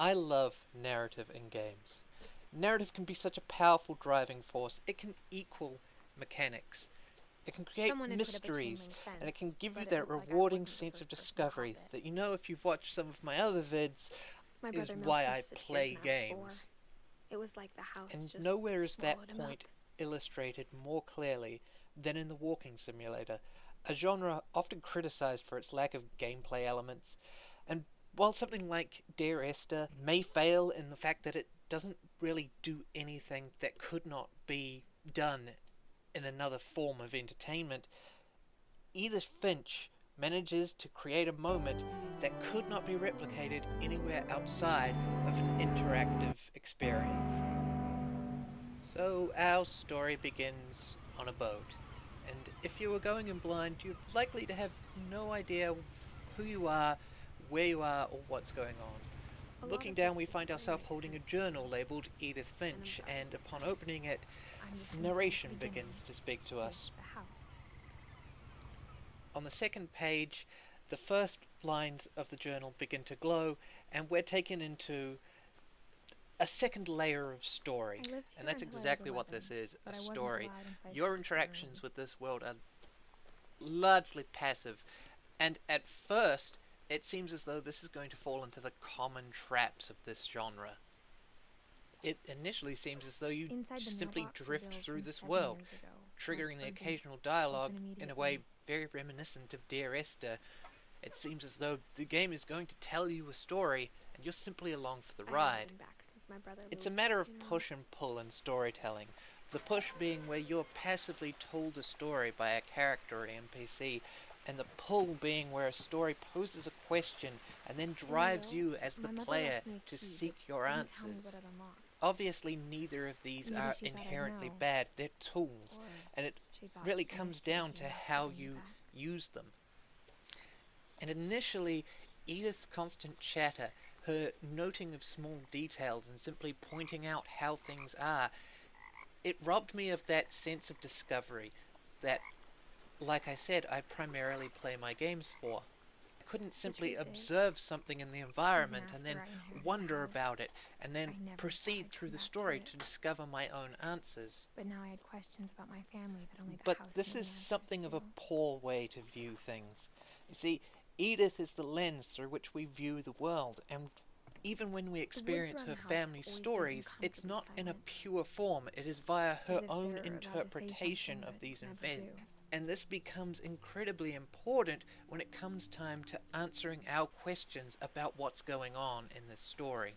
I love narrative in games. Narrative can be such a powerful driving force. It can equal mechanics. It can create mysteries, and it can give you that rewarding sense of discovery that, you know, if you've watched some of my other vids, is why I play games. It was like the house And just nowhere is that swallowed him point up. illustrated more clearly than in the walking simulator, a genre often criticized for its lack of gameplay elements. And while something like Dear Esther may fail in the fact that it doesn't really do anything that could not be done in another form of entertainment, Edith Finch manages to create a moment that could not be replicated anywhere outside of an interactive experience. So our story begins on a boat, and if you were going in blind, you're likely to have no idea who you are, where you are, or what's going on. Looking down, we find ourselves holding a journal labelled Edith Finch, and upon opening it, narration begins to speak to us. On the second page, the first lines of the journal begin to glow, and we're taken into a second layer of story. And that's exactly what this is, a story. Your interactions with this world are largely passive, and at first, it seems as though this is going to fall into the common traps of this genre. It initially seems as though you simply drift through this world, triggering the occasional dialogue in a way very reminiscent of Dear Esther. It seems as though the game is going to tell you a story, and you're simply along for the ride. It's a matter of push and pull in storytelling. The push being where you're passively told a story by a character or NPC, and the pull being where a story poses a question and then drives you as the player to seek your answers. Obviously, neither of these are inherently bad. They're tools, and it really comes down to how you use them. And initially, Edith's constant chatter, her noting of small details and simply pointing out how things are, it robbed me of that sense of discovery that, like I said, I primarily play my games for. I couldn't simply observe something in the environment and then wonder about it and then proceed through the story to discover my own answers. But now I had questions about my family that only the But house this knew is the answers something of a to. poor way to view things. You see, Edith is the lens through which we view the world, and even when we experience her family stories, it's not in a pure form, it is via her own interpretation of these events. And this becomes incredibly important when it comes time to answering our questions about what's going on in this story.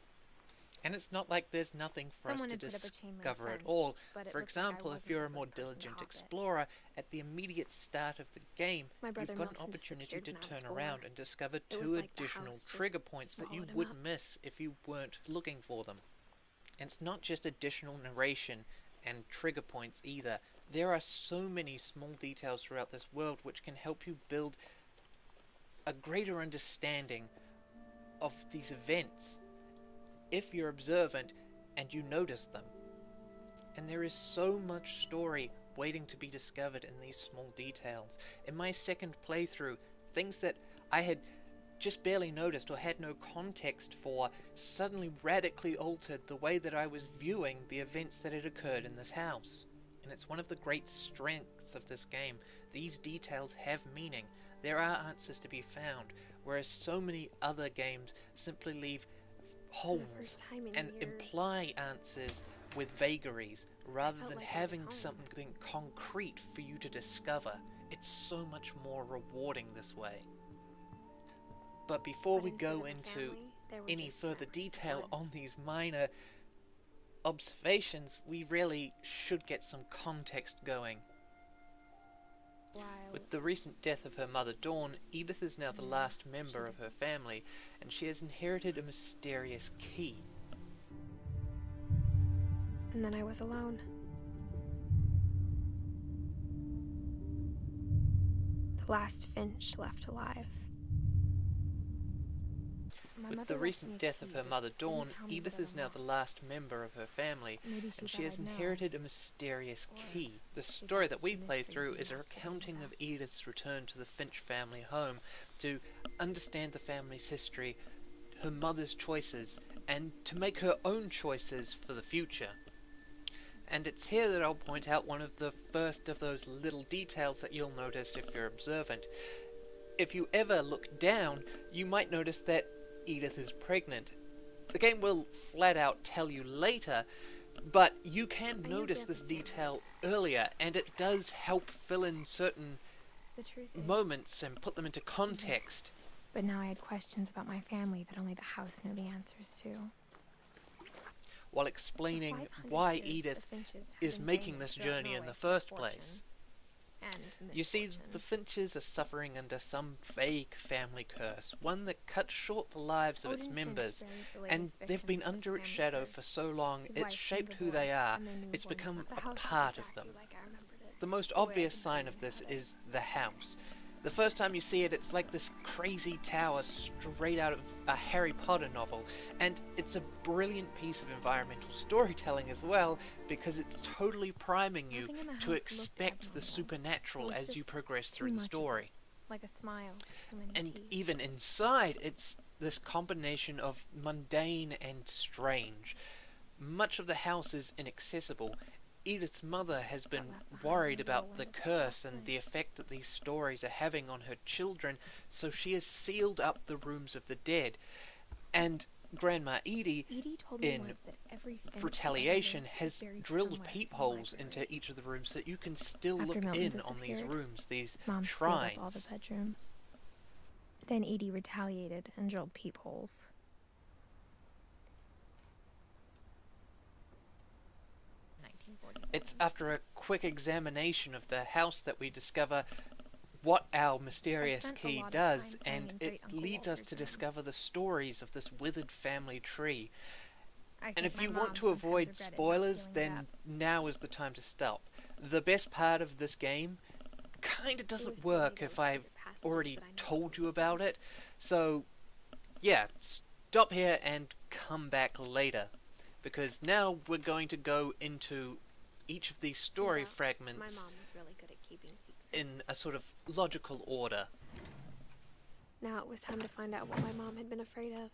And it's not like there's nothing for us to discover at all. For example, if you're a more diligent explorer, at the immediate start of the game, you've got an opportunity to turn around and discover 2 additional trigger points that you would miss if you weren't looking for them. And it's not just additional narration and trigger points either. There are so many small details throughout this world which can help you build a greater understanding of these events if you're observant and you notice them. And there is so much story waiting to be discovered in these small details. In my second playthrough, things that I had just barely noticed or had no context for suddenly radically altered the way that I was viewing the events that had occurred in this house. And it's one of the great strengths of this game. These details have meaning. There are answers to be found, whereas so many other games simply leave holes and imply answers with vagaries rather than having something concrete for you to discover. It's so much more rewarding this way. But before we go into any further detail on these minor observations, we really should get some context going. With the recent death of her mother Dawn, Edith is now the last member of her family, and she has inherited a mysterious key. And then I was alone. The last Finch left alive. With the recent death of her mother Dawn, Edith is now the last member of her family, and she has inherited a mysterious key. The story that we play through is a recounting of Edith's return to the Finch family home to understand the family's history, her mother's choices, and to make her own choices for the future. And it's here that I'll point out one of the first of those little details that you'll notice if you're observant. If you ever look down, you might notice that Edith is pregnant. The game will flat out tell you later, but you can notice this detail earlier, and it does help fill in certain moments and put them into context. But now I had questions about my family that only the house knew the answers to. While explaining why Edith is making this journey in the first place. You see, the Finches are suffering under some vague family curse, one that cuts short the lives of its members, and they've been under its shadow for so long it's shaped who they are, it's become a part of them. The most obvious sign of this is the house. The first time you see it, it's like this crazy tower straight out of a Harry Potter novel, and it's a brilliant piece of environmental storytelling as well, because it's totally priming you to expect the supernatural as you progress through the story. Like a smile. And even inside, it's this combination of mundane and strange. Much of the house is inaccessible. Edith's mother has been worried about the curse and the effect that these stories are having on her children, so she has sealed up the rooms of the dead. And Grandma Edie, in retaliation, has drilled peepholes into each of the rooms so that you can still look in on these rooms, these shrines. All the bedrooms. Then Edie retaliated and drilled peepholes. It's after a quick examination of the house that we discover what our mysterious key does, and it leads us to discover the stories of this withered family tree. And if you want to avoid spoilers, then now is the time to stop. The best part of this game kinda doesn't work if I've already told you about it, so yeah, stop here and come back later, because now we're going to go into each of these story fragments in a sort of logical order. Now it was time to find out what my mom had been afraid of.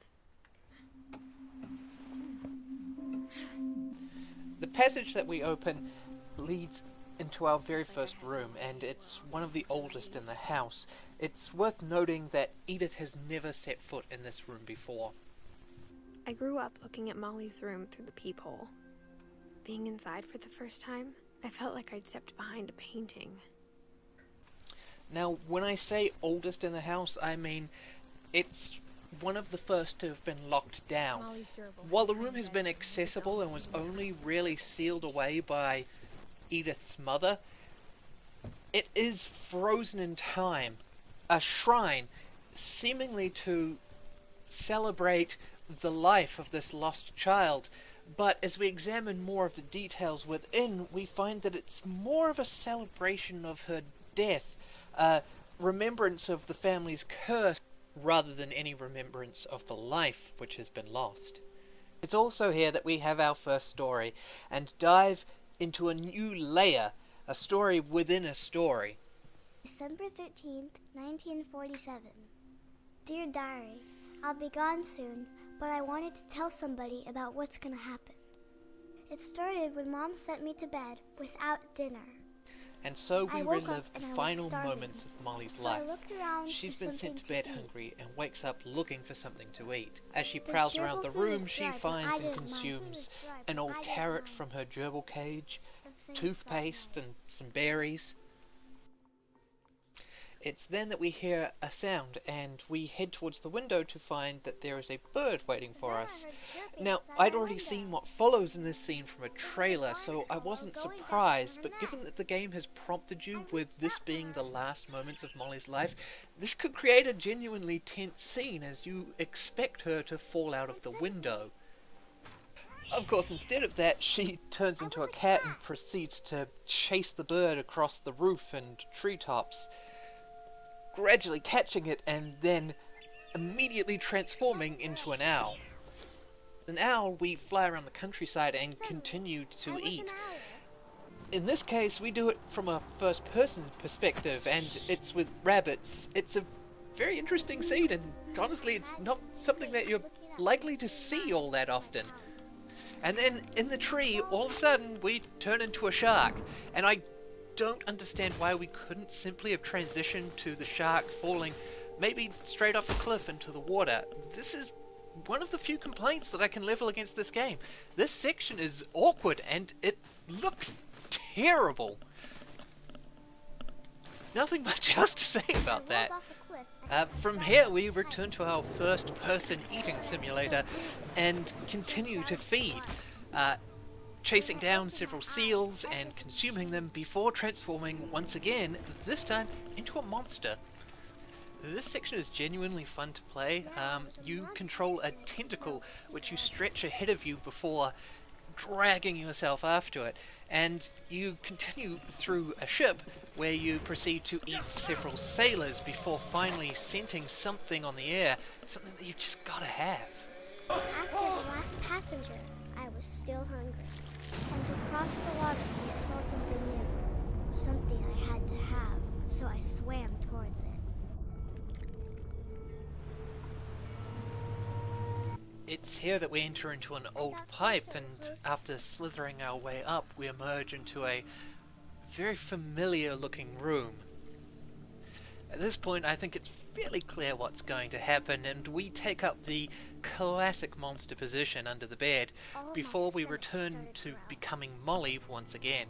The passage that we open leads into our very first room, and it's one of the oldest in the house. It's worth noting that Edith has never set foot in this room before. I grew up looking at Molly's room through the peephole. Being inside for the first time, I felt like I'd stepped behind a painting. Now, when I say oldest in the house, I mean it's one of the first to have been locked down. While the room has been accessible and was only really sealed away by Edith's mother, it is frozen in time. A shrine, seemingly to celebrate the life of this lost child. But as we examine more of the details within, we find that it's more of a celebration of her death, a remembrance of the family's curse, rather than any remembrance of the life which has been lost. It's also here that we have our first story, and dive into a new layer, a story within a story. December 13th, 1947. Dear Diary, I'll be gone soon, but I wanted to tell somebody about what's gonna happen. It started when Mom sent me to bed without dinner. And so we relive the final moments of Molly's life. She's been sent to bed hungry and wakes up looking for something to eat. As she prowls around the room, she finds and consumes an old carrot from her gerbil cage, toothpaste and some berries. It's then that we hear a sound, and we head towards the window to find that there is a bird waiting for us. Now, I'd already seen what follows in this scene from a trailer, so I wasn't surprised, but given that the game has prompted you with this being the last moments of Molly's life, this could create a genuinely tense scene as you expect her to fall out of the window. Of course, instead of that, she turns into a cat and proceeds to chase the bird across the roof and treetops, gradually catching it and then immediately transforming into an owl. An owl, we fly around the countryside and continue to eat. In this case, we do it from a first-person perspective, and it's with rabbits. It's a very interesting scene, and honestly, it's not something that you're likely to see all that often. And then in the tree, all of a sudden, we turn into a shark. And I don't understand why we couldn't simply have transitioned to the shark falling maybe straight off a cliff into the water. This is one of the few complaints that I can level against this game. This section is awkward and it looks terrible. Nothing much else to say about that. From here we return to our first person eating simulator and continue to feed, chasing down several seals and consuming them before transforming once again, this time into a monster. This section is genuinely fun to play. You control a tentacle which you stretch ahead of you before dragging yourself after it, and you continue through a ship where you proceed to eat several sailors before finally scenting something on the air, something that you've just gotta have. After the last passenger, I was still hungry, and to cross the water we smelled something new, something I had to have, so I swam towards it. It's here that we enter into an old pipe, and after slithering our way up, we emerge into a very familiar looking room. At this point, I think it's fairly clear what's going to happen, and we take up the classic monster position under the bed before we return to becoming Molly once again.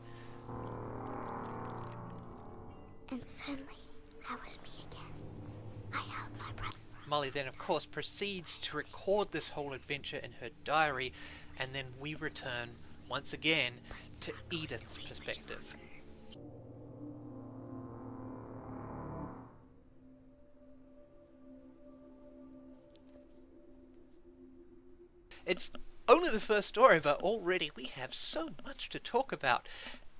And suddenly, I was me again. I held my breath. Molly then, of course, proceeds to record this whole adventure in her diary, and then we return, once again, to Edith's perspective. It's only the first story, but already we have so much to talk about.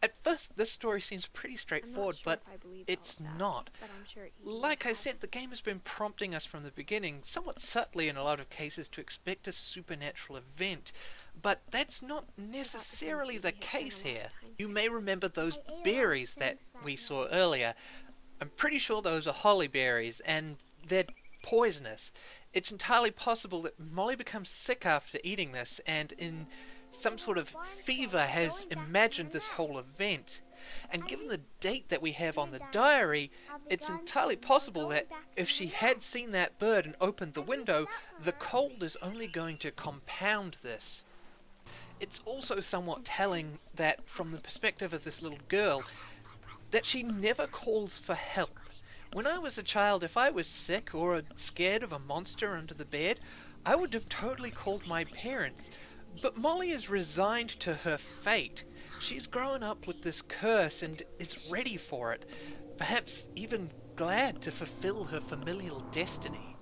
At first, this story seems pretty straightforward, but it's not. Like I said, the game has been prompting us from the beginning, somewhat subtly in a lot of cases, to expect a supernatural event, but that's not necessarily the case here. You may remember those berries that we saw earlier. I'm pretty sure those are holly berries, and they're poisonous. It's entirely possible that Molly becomes sick after eating this, and in some sort of fever has imagined this whole event. And given the date that we have on the diary, it's entirely possible that if she had seen that bird and opened the window, the cold is only going to compound this. It's also somewhat telling that, from the perspective of this little girl, that she never calls for help. When I was a child, if I was sick or scared of a monster under the bed, I would have totally called my parents. But Molly is resigned to her fate. She's grown up with this curse and is ready for it, perhaps even glad to fulfill her familial destiny.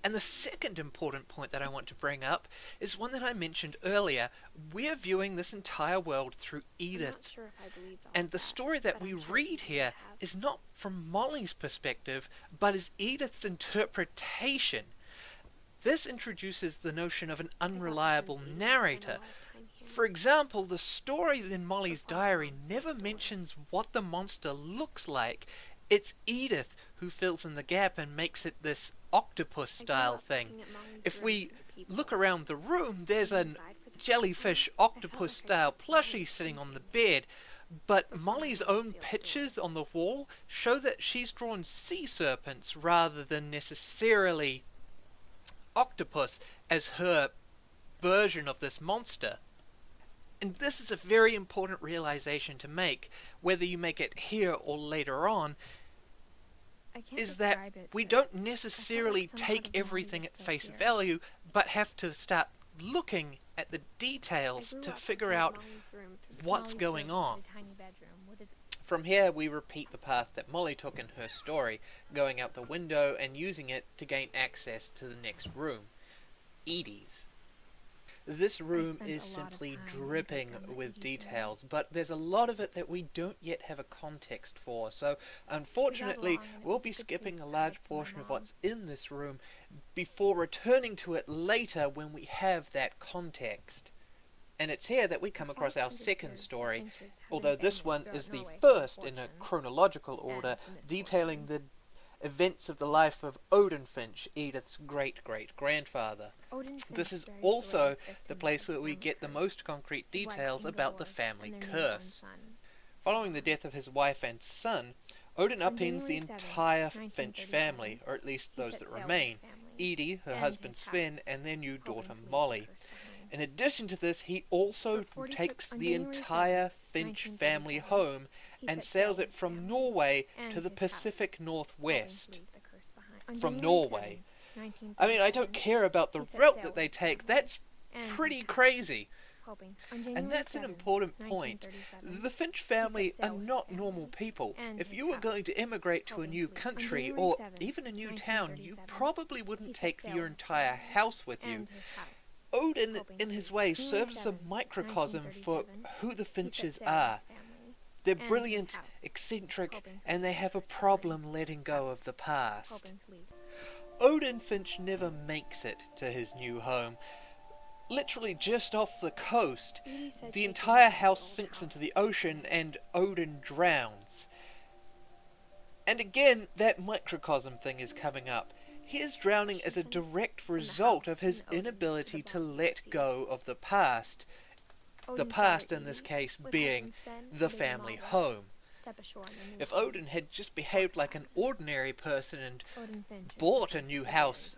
And the second important point that I want to bring up is one that I mentioned earlier. We are viewing this entire world through Edith. And the story that we read here is not from Molly's perspective, but is Edith's interpretation. This introduces the notion of an unreliable narrator. For example, the story in Molly's diary never mentions what the monster looks like. It's Edith who fills in the gap and makes it this octopus-style thing. If we look around the room, there's a jellyfish octopus-style plushie sitting on the bed, but Molly's own pictures on the wall show that she's drawn sea serpents rather than necessarily octopus as her version of this monster. And this is a very important realization to make, whether you make it here or later on, is that we don't necessarily take everything at face value, but have to start looking at the details to figure out what's going on. From here, we repeat the path that Molly took in her story, going out the window and using it to gain access to the next room, Edith's. This room is simply dripping with details, but there's a lot of it that we don't yet have a context for, so unfortunately we'll be skipping a large portion of what's in this room before returning to it later when we have that context. And it's here that we come across our second story, although this one is the first in a chronological order, detailing the events of the life of Odin Finch, Edith's great-great-grandfather. This is also the place where we get the most concrete details about the family curse. Following the death of his wife and son, Odin upends the entire Finch family, or at least those that remain, Edie, her husband Sven, and their new daughter Molly. In addition to this, he also takes the entire Finch family home and sails it from Norway to the Pacific Northwest. From Norway. I mean, I don't care about the route that they take. That's pretty crazy. And that's an important point. The Finch family are not normal people. If you were going to immigrate to a new country, or even a new town, you probably wouldn't take your entire house with you. Odin, in his way, serves as a microcosm for who the Finches are. They're brilliant, eccentric, and they have a problem letting go of the past. Odin Finch never makes it to his new home. Literally just off the coast, the entire house sinks into the ocean and Odin drowns. And again, that microcosm thing is coming up. He is drowning as a direct result of his inability to let go of the past. The past, in this case, being the family home. If Odin had just behaved like an ordinary person and bought a new house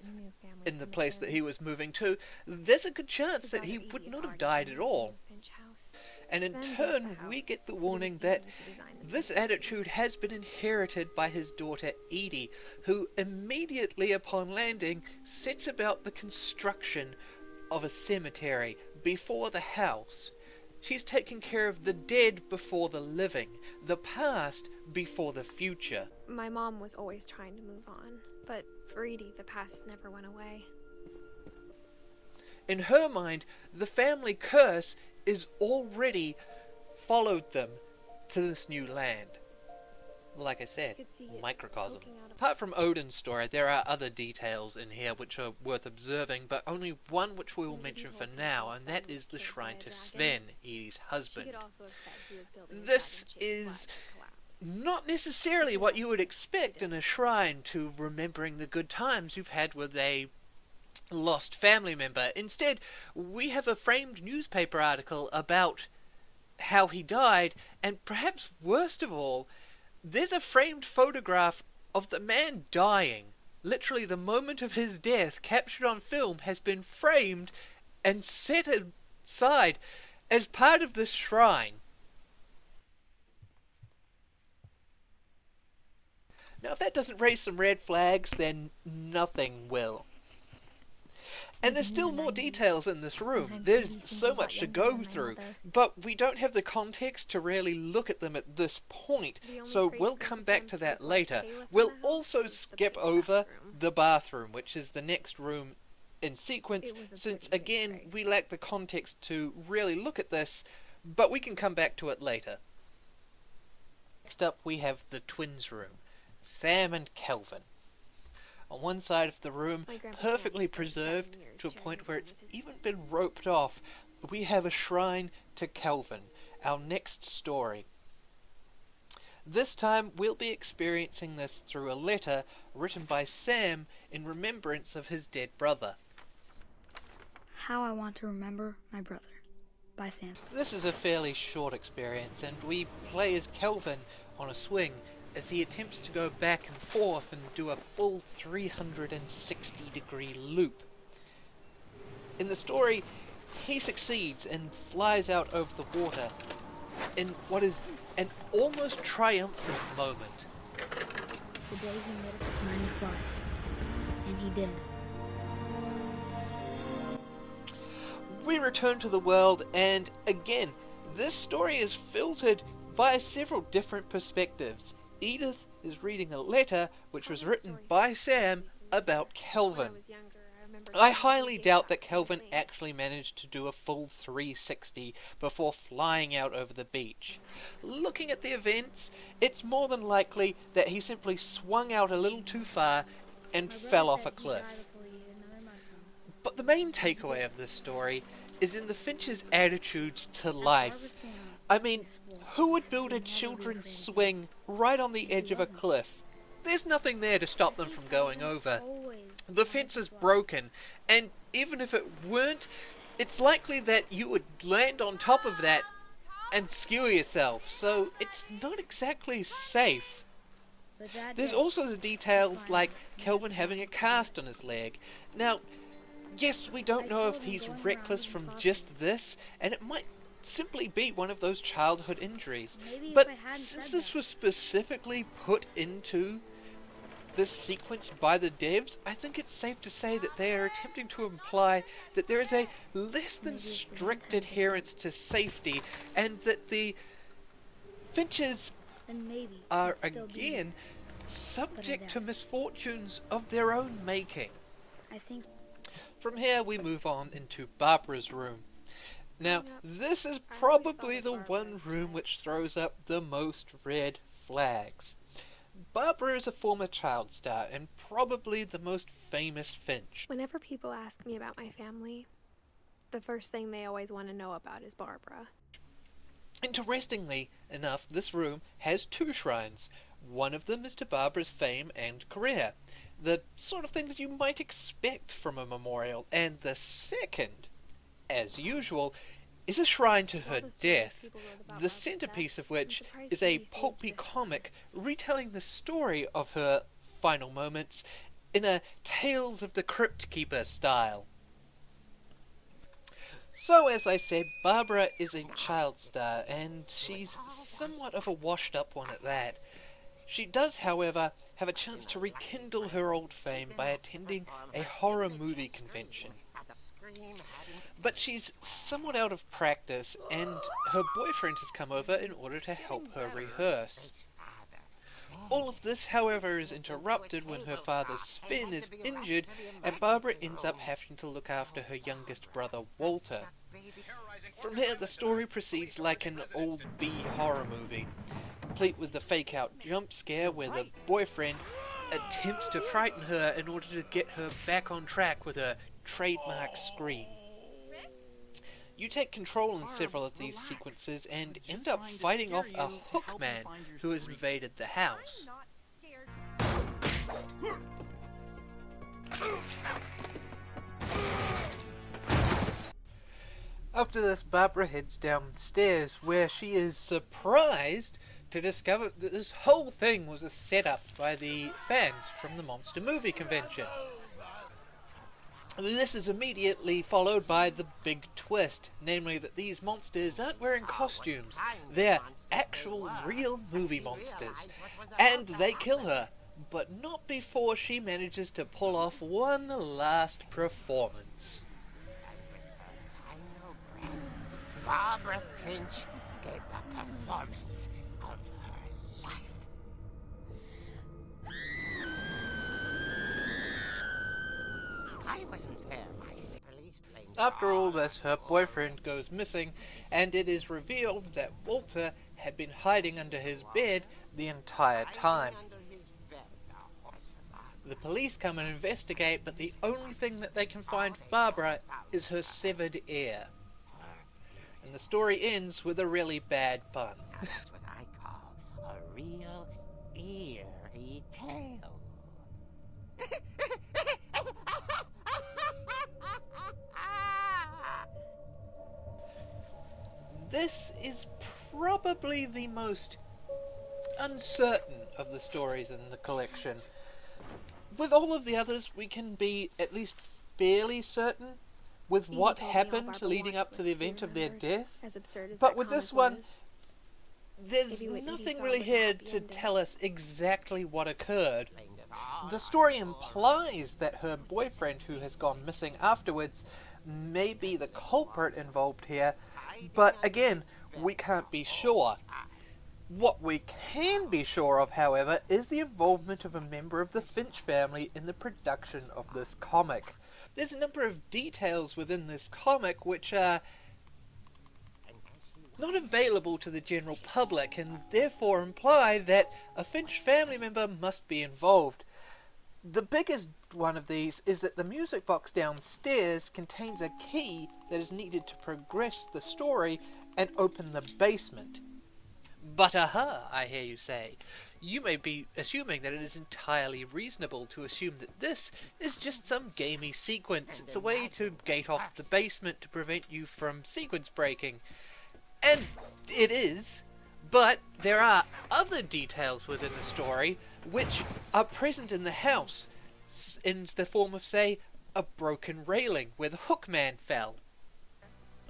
in the place that he was moving to, there's a good chance that he would not have died at all. And in turn, we get the warning that this attitude has been inherited by his daughter Edie, who immediately upon landing sets about the construction of a cemetery before the house. She's taking care of the dead before the living, the past before the future. My mom was always trying to move on, but for Edie, the past never went away. In her mind, the family curse is already followed them to this new land. Like I said, microcosm. Apart from Odin's story, there are other details in here which are worth observing, but only one which we will mention for now, and that is the shrine to Sven, Edie's husband. This is not necessarily what you would expect in a shrine to remembering the good times you've had with a lost family member. Instead, we have a framed newspaper article about how he died, and perhaps worst of all, there's a framed photograph of the man dying. Literally, the moment of his death, captured on film, has been framed and set aside as part of this shrine. Now, if that doesn't raise some red flags, then nothing will. And there's still more details in this room. There's so much to go through, but we don't have the context to really look at them at this point, so we'll come back to that later. We'll also skip over the bathroom, which is the next room in sequence, since again, we lack the context to really look at this, but we can come back to it later. Next up, we have the twins' room, Sam and Kelvin. On one side of the room, perfectly preserved to a point where it's even been roped off, we have a shrine to Kelvin, our next story. This time, we'll be experiencing this through a letter written by Sam in remembrance of his dead brother. How I Want to Remember My Brother, by Sam. This is a fairly short experience, and we play as Kelvin on a swing as he attempts to go back and forth and do a full 360-degree loop. In the story, he succeeds and flies out over the water in what is an almost triumphant moment. The day he made up his mind to fly, and he did. We return to the world, and again, this story is filtered via several different perspectives. Edith is reading a letter which was written by Sam about Kelvin. I highly doubt that Kelvin actually managed to do a full 360 before flying out over the beach. Looking at the events, it's more than likely that he simply swung out a little too far and fell off a cliff. But the main takeaway of this story is in the Finches' attitudes to life. I mean, who would build a children's swing right on the edge of a cliff? there's nothing there to stop them from going over. The fence is broken, and even if it weren't, it's likely that you would land on top of that and skewer yourself, so it's not exactly safe. There's also the details like Kelvin having a cast on his leg. Now, yes, we don't know if he's reckless from just this, and it might simply be one of those childhood injuries. But since this was specifically put into this sequence by the devs, I think it's safe to say that they are attempting to imply that there is a less than strict adherence to safety, and that the Finches are again subject to misfortunes of their own making. From here we move on into Barbara's room. Now, this is probably the one room which throws up the most red flags. Barbara is a former child star and probably the most famous Finch. Whenever people ask me about my family, the first thing they always want to know about is Barbara. Interestingly enough, this room has two shrines. One of them is to Barbara's fame and career, the sort of thing that you might expect from a memorial, and the second, as usual, is a shrine to her death, the centerpiece of which is a pulpy comic retelling the story of her final moments in a Tales of the Crypt Keeper style. So, as I said, Barbara is a child star, and she's somewhat of a washed-up one at that. She does, however, have a chance to rekindle her old fame by attending a horror movie convention. But she's somewhat out of practice, and her boyfriend has come over in order to help her rehearse. All of this, however, is interrupted when her father Sven is injured, and Barbara ends up having to look after her youngest brother Walter. From here, the story proceeds like an old B horror movie, complete with the fake-out jump scare where the boyfriend attempts to frighten her in order to get her back on track with a trademark scream. You take control in several of these sequences and end up fighting off a hook man who has invaded the house. After this, Barbara heads downstairs, where she is surprised to discover that this whole thing was a setup by the fans from the monster movie convention. This is immediately followed by the big twist, namely that these monsters aren't wearing costumes, they're actual real movie monsters, and they kill her, but not before she manages to pull off one last performance. Barbara Finch gave the performance of her life. I wasn't there myself. After all this, her boyfriend goes missing, and it is revealed that Walter had been hiding under his bed the entire time. The police come and investigate, but the only thing that they can find for Barbara is her severed ear. And the story ends with a really bad pun. That's what I call a real eerie tale. This is probably the most uncertain of the stories in the collection. With all of the others, we can be at least fairly certain with what happened leading up to the event of their death. But with this one, there's nothing really here to tell us exactly what occurred. The story implies that her boyfriend, who has gone missing afterwards, may be the culprit involved here, but again, we can't be sure. What we can be sure of, however, is the involvement of a member of the Finch family in the production of this comic. There's a number of details within this comic which are not available to the general public, and therefore imply that a Finch family member must be involved. The biggest one of these is that the music box downstairs contains a key that is needed to progress the story and open the basement. But aha, I hear you say. You may be assuming that it is entirely reasonable to assume that this is just some gamey sequence. It's a way to gate off the basement to prevent you from sequence breaking. And it is, but there are other details within the story which are present in the house, in the form of, say, a broken railing where the hook man fell.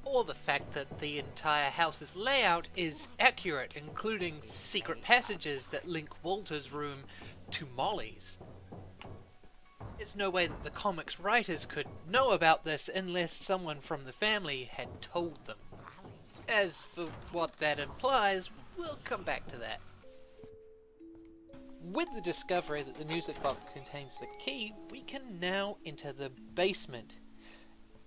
Or the fact that the entire house's layout is accurate, including secret passages that link Walter's room to Molly's. There's no way that the comics writers could know about this unless someone from the family had told them. As for what that implies, we'll come back to that. With the discovery that the music box contains the key, we can now enter the basement.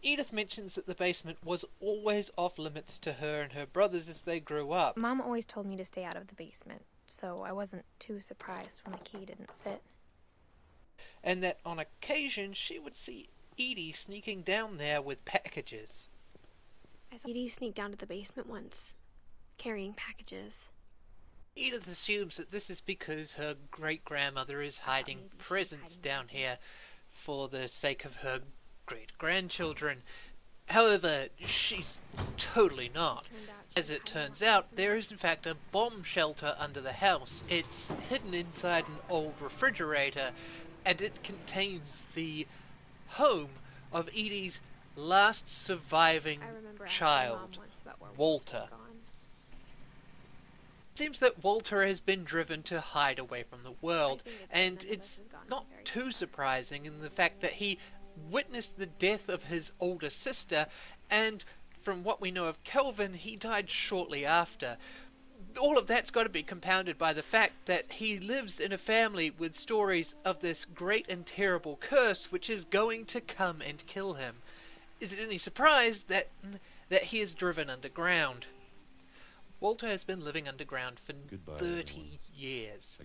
Edith mentions that the basement was always off limits to her and her brothers as they grew up. Mom always told me to stay out of the basement, so I wasn't too surprised when the key didn't fit. And that on occasion she would see Edie sneaking down there with packages. I saw Edie sneak down to the basement once, carrying packages. Edith assumes that this is because her great-grandmother is hiding presents down here for the sake of her great-grandchildren. However, she's totally not. As it turns out, there is in fact a bomb shelter under the house. It's hidden inside an old refrigerator, and it contains the home of Edie's last surviving child, Walter. It seems that Walter has been driven to hide away from the world, and it's not too surprising in the fact that he witnessed the death of his older sister, and from what we know of Kelvin, he died shortly after. All of that's got to be compounded by the fact that he lives in a family with stories of this great and terrible curse which is going to come and kill him. Is it any surprise that he is driven underground? Walter has been living underground for 30 years,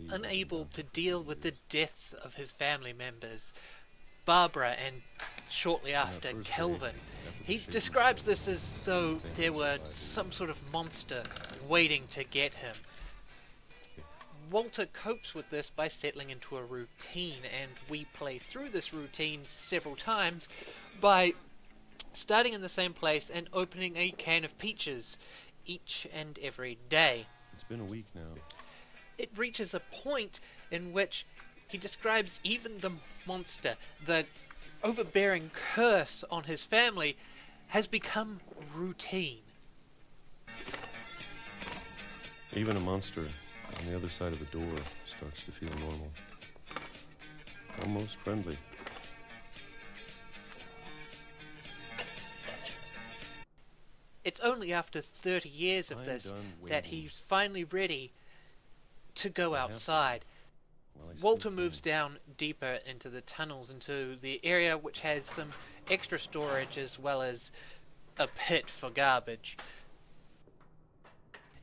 unable to deal with the deaths of his family members, Barbara and shortly after Kelvin. He describes this as though there were some sort of monster waiting to get him. Walter copes with this by settling into a routine, and we play through this routine several times by starting in the same place and opening a can of peaches each and every day. It's been a week now. It reaches a point in which he describes even the monster, the overbearing curse on his family, has become routine. Even a monster on the other side of the door starts to feel normal. Almost friendly. It's only after 30 years of this that he's finally ready to go outside. Walter moves down deeper into the tunnels, into the area which has some extra storage as well as a pit for garbage.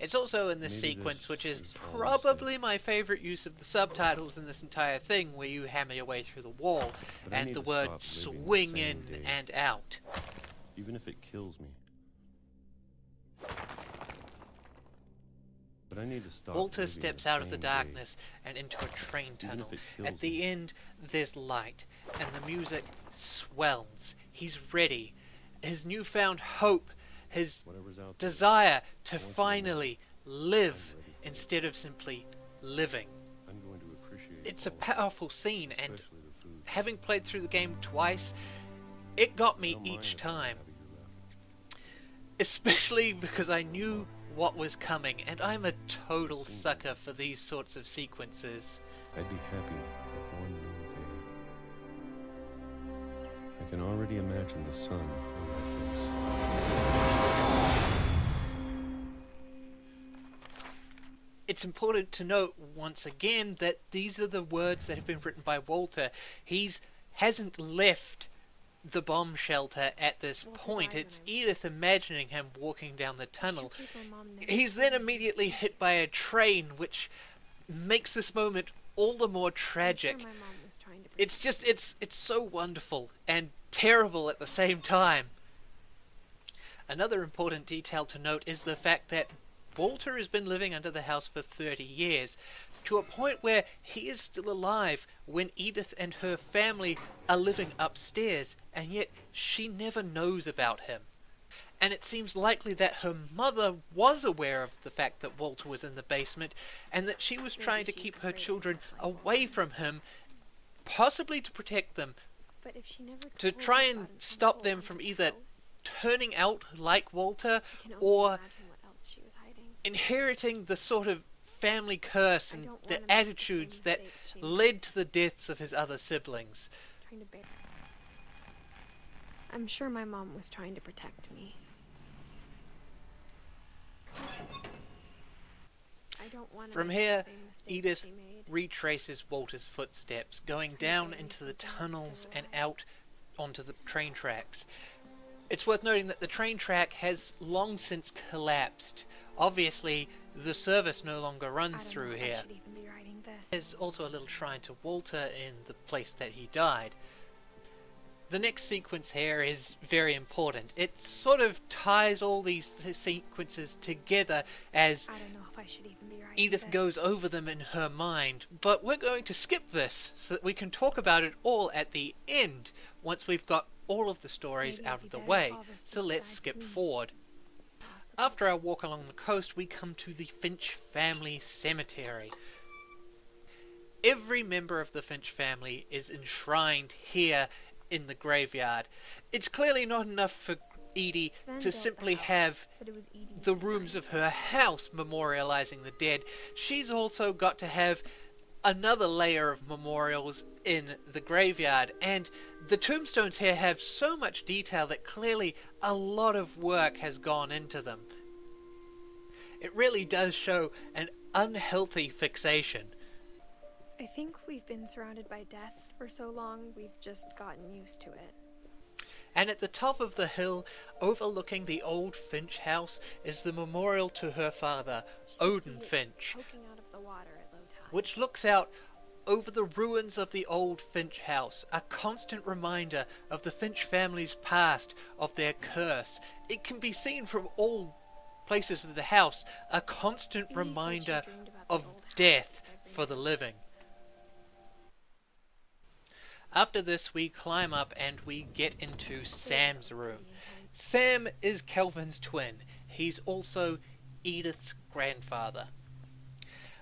It's also in this sequence, which is probably my favorite use of the subtitles in this entire thing, where you hammer your way through the wall and the word swing in and out. Even if it kills me. But I need to stop. Walter steps out of the darkness and into a train tunnel. At the end, there's light, and the music swells. He's ready. His newfound hope, his desire to finally live instead of simply living. It's a powerful scene, and having played through the game twice, it got me each time. Especially because I knew what was coming, and I'm a total sucker for these sorts of sequences. I'd be happy with one new day. I can already imagine the sun on my face. It's important to note once again that these are the words that have been written by Walter. Hasn't left the bomb shelter at this point. It's Edith imagining him walking down the tunnel. He's then immediately hit by a train, which makes this moment all the more tragic. It's just, it's so wonderful and terrible at the same time. Another important detail to note is the fact that Walter has been living under the house for 30 years, to a point where he is still alive when Edith and her family are living upstairs, and yet she never knows about him. And it seems likely that her mother was aware of the fact that Walter was in the basement, and that she was trying to keep her children away from him, possibly to protect them, But if she never to told try me and about it stop until them I from left either the house, turning out like Walter I can only or imagine what else she was hiding. inheriting the sort of family curse I and don't the wanna make the same attitudes that mistakes she made. led to the deaths of his other siblings. Trying to bear. I'm sure my mom was trying to protect me. I don't want to From make here, the same mistakes Edith she made. retraces Walter's footsteps, going down into the tunnels and out onto the train tracks. It's worth noting that the train track has long since collapsed. Obviously, the service no longer I runs don't through know if here. I should even be writing this. There's also a little shrine to Walter in the place that he died. The next sequence here is very important. It sort of ties all these sequences together as I don't know if I should even be writing Edith this. goes over them in her mind, but we're going to skip this so that we can talk about it all at the end, once we've got all of the stories Maybe out it'd of the be better way. if all this So just let's died skip clean. forward. Possible. After our walk along the coast, we come to the Finch family cemetery. Every member of the Finch family is enshrined here in the graveyard. It's clearly not enough for Edie Sven to built the simply house, have but it was Edie's the design. rooms of her house memorializing the dead. She's also got to have another layer of memorials in the graveyard, and the tombstones here have so much detail that clearly a lot of work has gone into them. It really does show an unhealthy fixation. I think we've been surrounded by death for so long, we've just gotten used to it. And at the top of the hill, overlooking the old Finch house, is the memorial to her father, She could Odin see it Finch, poking out of the water at low tide. which looks out over the ruins of the old Finch house, a constant reminder of the Finch family's past, of their curse. It can be seen from all places of the house, a constant Edie said she reminder dreamed about the of old house death every for the night. living. After this, we climb up and we get into Sam's room. Sam is Kelvin's twin. He's also Edith's grandfather.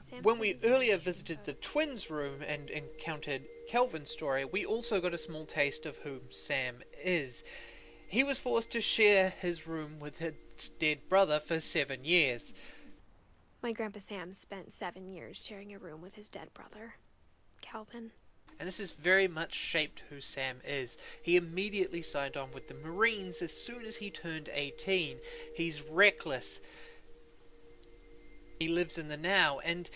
Sam When said we his earlier dad visited shouldn't the twins' room and encountered Kelvin's story, we also got a small taste of whom Sam is. He was forced to share his room with his dead brother for 7 years. My Grandpa Sam spent 7 years sharing a room with his dead brother, Calvin. And this has very much shaped who Sam is. He immediately signed on with the Marines as soon as he turned 18. He's reckless. He lives in the now, and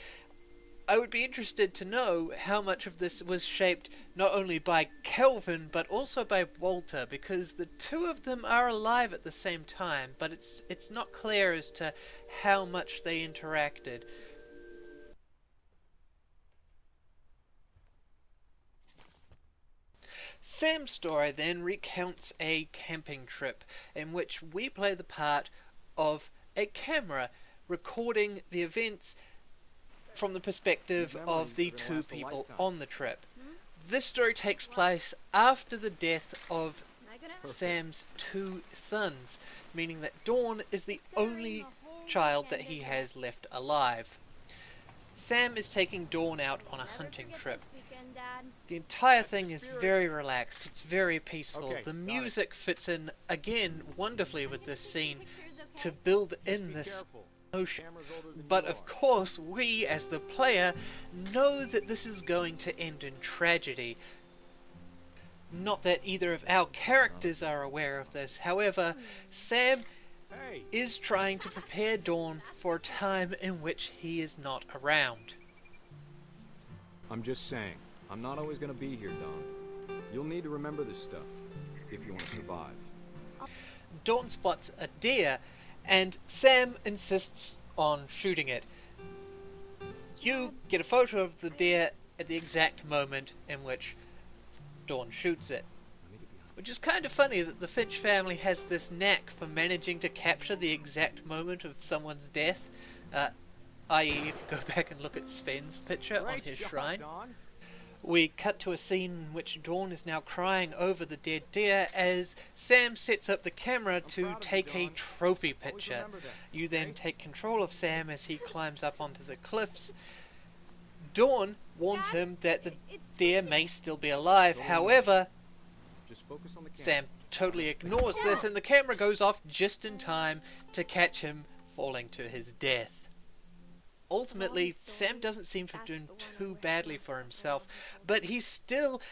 I would be interested to know how much of this was shaped not only by Kelvin but also by Walter, because the two of them are alive at the same time, but it's not clear as to how much they interacted. Sam's story then recounts a camping trip in which we play the part of a camera recording the events from the perspective of the two people on the trip. This story takes place after the death of Sam's 2 sons, meaning that Dawn is the only child that he has left alive. Sam is taking Dawn out on a hunting trip. The entire thing is very relaxed, it's very peaceful. Okay, The got it. music fits in again wonderfully with this scene to build in this emotion. But of course, we as the player know that this is going to end in tragedy. Not that either of our characters are aware of this. However, Sam Hey, is trying to prepare Dawn for a time in which he is not around. I'm just saying, I'm not always gonna be here, Don. You'll need to remember this stuff if you want to survive. Dawn spots a deer, and Sam insists on shooting it. You get a photo of the deer at the exact moment in which Dawn shoots it. Which is kind of funny that the Finch family has this knack for managing to capture the exact moment of someone's death. I.e., if you go back and look at Sven's picture on his shrine. We cut to a scene in which Dawn is now crying over the dead deer as Sam sets up the camera to take a trophy picture. You then take control of Sam as he climbs up onto the cliffs. Dawn warns him that the deer may still be alive. However, Sam totally ignores this, and the camera goes off just in time to catch him falling to his death. Ultimately, Sam doesn't seem to have done too badly for himself, but he's still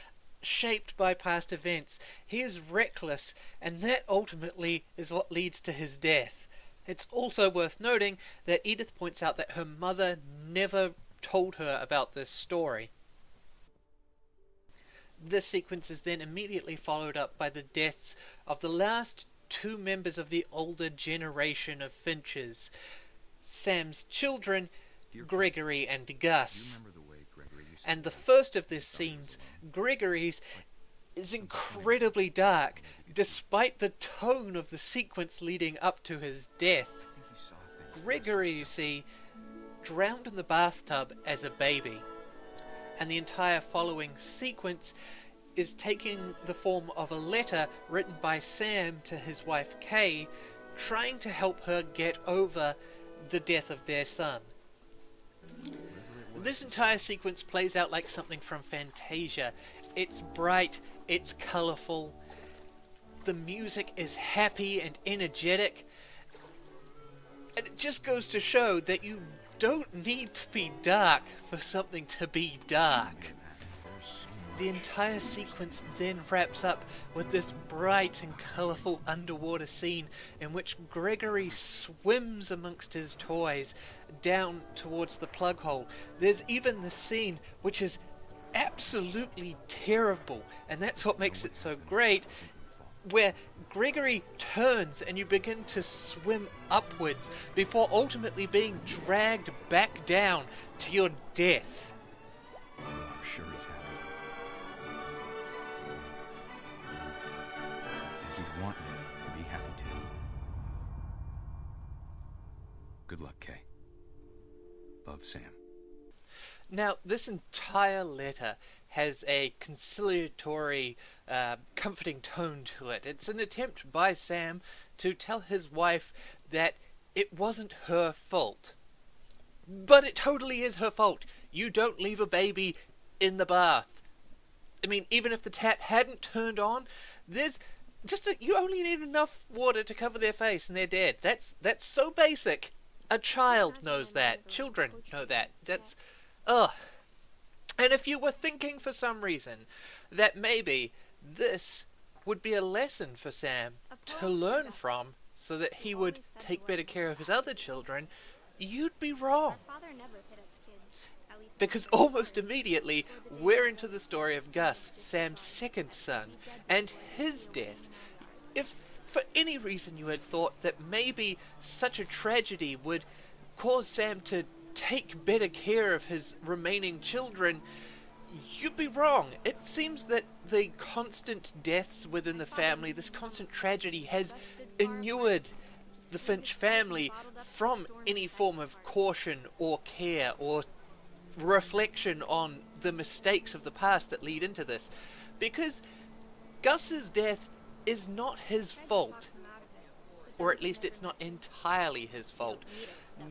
shaped by past events. He is reckless, and that ultimately is what leads to his death. It's also worth noting that Edith points out that her mother never told her about this story. This sequence is then immediately followed up by the deaths of the last two members of the older generation of Finches. Sam's children, Gregory and Gus. And the first of these scenes, Gregory's, is incredibly dark, despite the tone of the sequence leading up to his death. Gregory, you see, drowned in the bathtub as a baby, and the entire following sequence is taking the form of a letter written by Sam to his wife Kay, trying to help her get over the death of their son. This entire sequence plays out like something from Fantasia. It's bright, it's colourful, the music is happy and energetic, and it just goes to show that you don't need to be dark for something to be dark. The entire sequence then wraps up with this bright and colourful underwater scene in which Gregory swims amongst his toys down towards the plug hole. There's even the scene which is absolutely terrible, and that's what makes it so great, where Gregory turns and you begin to swim upwards before ultimately being dragged back down to your death. I'm sure he's happy. And he'd want you to be happy too. Good luck, Kay. Love, Sam. Now, this entire letter has a conciliatory, comforting tone to it. It's an attempt by Sam to tell his wife that it wasn't her fault. But it totally is her fault. You don't leave a baby in the bath. I mean, even if the tap hadn't turned on, there's just you only need enough water to cover their face and they're dead. That's so basic. A child knows that. Children know that. That's... ugh. And if you were thinking for some reason that maybe this would be a lesson for Sam to learn from so that he would take better care of his other children, you'd be wrong. Because almost immediately we're into the story of Gus, Sam's second son, and his death. If for any reason you had thought that maybe such a tragedy would cause Sam to take better care of his remaining children, you'd be wrong. It seems that the constant deaths within the family, this constant tragedy, has inured the Finch family from any form of caution or care or reflection on the mistakes of the past that lead into this. Because Gus's death is not his fault. Or at least it's not entirely his fault.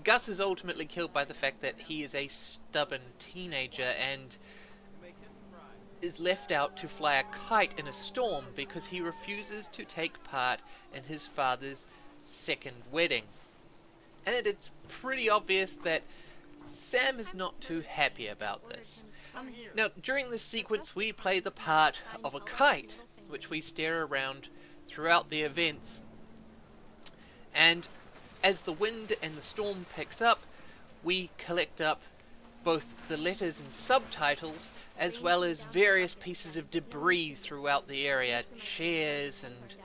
Gus is ultimately killed by the fact that he is a stubborn teenager and is left out to fly a kite in a storm because he refuses to take part in his father's second wedding. And it's pretty obvious that Sam is not too happy about this. Now, during this sequence we play the part of a kite, which we steer around throughout the events. And as the wind and the storm picks up, we collect up both the letters and subtitles, as well as various pieces of debris throughout the area, chairs and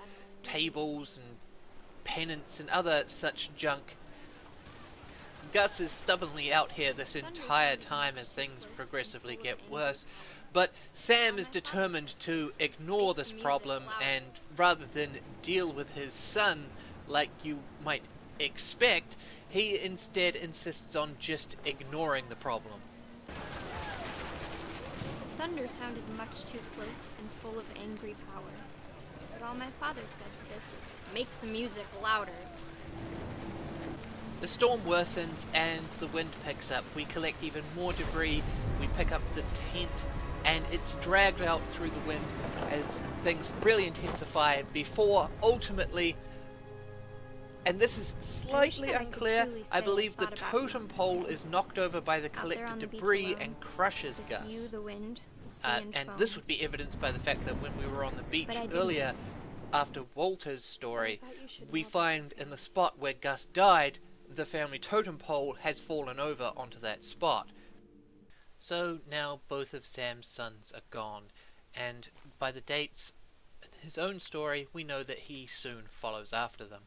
tables and pennants and other such junk. Gus is stubbornly out here this entire time as things progressively get worse, But Sam is determined to ignore this problem, and rather than deal with his son like you might expect, he instead insists on just ignoring the problem. The thunder sounded much too close and full of angry power. But all my father said to this was, "Make the music louder." The storm worsens and the wind picks up. We collect even more debris. We pick up the tent, and it's dragged out through the wind as things really intensify before ultimately, and this is slightly unclear, I believe the totem pole is knocked over by the collected debris and crushes Gus. And this would be evidenced by the fact that when we were on the beach earlier, after Walter's story, we find in the spot where Gus died, the family totem pole has fallen over onto that spot. So now both of Sam's sons are gone, and by the dates in his own story, we know that he soon follows after them.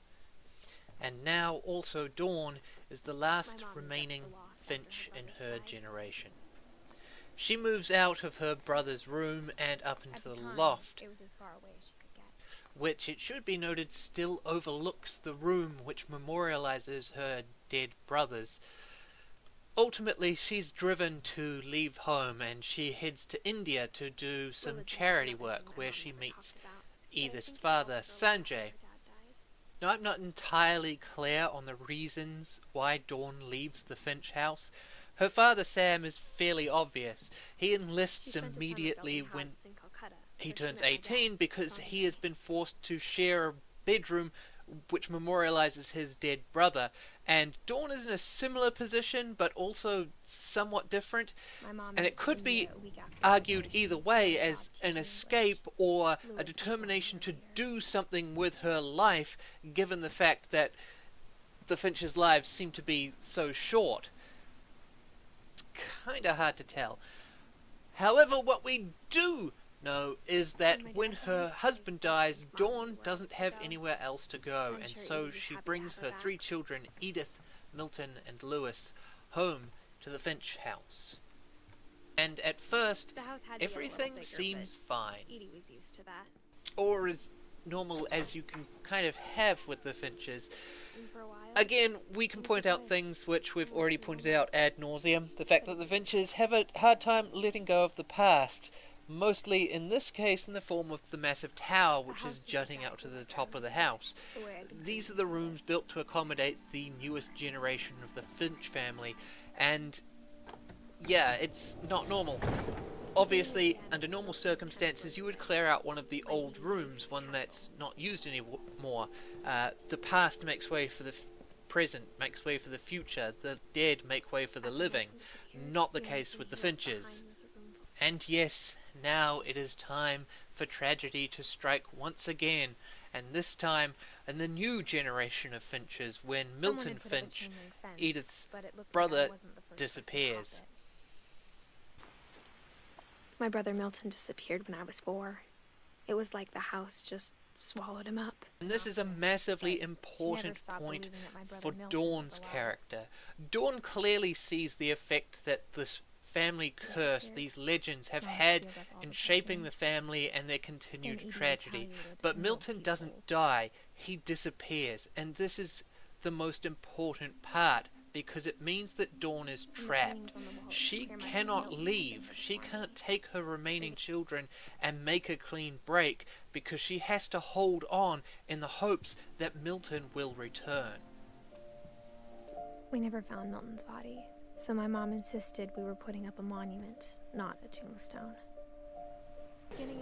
And now also Dawn is the last remaining Finch in her generation. She moves out of her brother's room and up into the loft, which, it should be noted, still overlooks the room which memorializes her dead brothers. Ultimately, she's driven to leave home, and she heads to India to do some charity work where she meets Edith's father, Sanjay. Now, I'm not entirely clear on the reasons why Dawn leaves the Finch house. Her father, Sam, is fairly obvious. He enlists immediately when he turns 18 because he has been forced to share a bedroom which memorializes his dead brother. And Dawn is in a similar position, but also somewhat different. And it could be argued either way as an escape or a determination to do something with her life, given the fact that the Finches' lives seem to be so short. It's kinda hard to tell. However, what we do know is that when her husband dies, Dawn doesn't have anywhere else to go, and so she brings her 3 children, Edith, Milton, and Lewis, home to the Finch house. And at first, everything seems fine, or as normal as you can kind of have with the Finches. Again, we can point out things which we've already pointed out ad nauseum. The fact that the Finches have a hard time letting go of the past, mostly in this case in the form of the massive tower which is jutting out to the top of the house. These are the rooms built to accommodate the newest generation of the Finch family, and yeah, it's not normal. Obviously, under normal circumstances, you would clear out one of the old rooms, one that's not used anymore. The past makes way for the present, makes way for the future. The dead make way for the living. Not the case with the Finches. And yes, now it is time for tragedy to strike once again, and this time in the new generation of Finches, when Milton Finch, Edith's brother, disappears. My brother Milton disappeared when I was 4. It was like the house just swallowed him up. And this is a massively important point for Dawn's character. Dawn clearly sees the effect that this family curse, these legends, have had in shaping the family and their continued tragedy. But Milton doesn't die, he disappears, and this is the most important part, because it means that Dawn is trapped. She cannot leave. She can't take her remaining children and make a clean break, because she has to hold on in the hopes that Milton will return. We never found Milton's body, so my mom insisted we were putting up a monument, not a tombstone.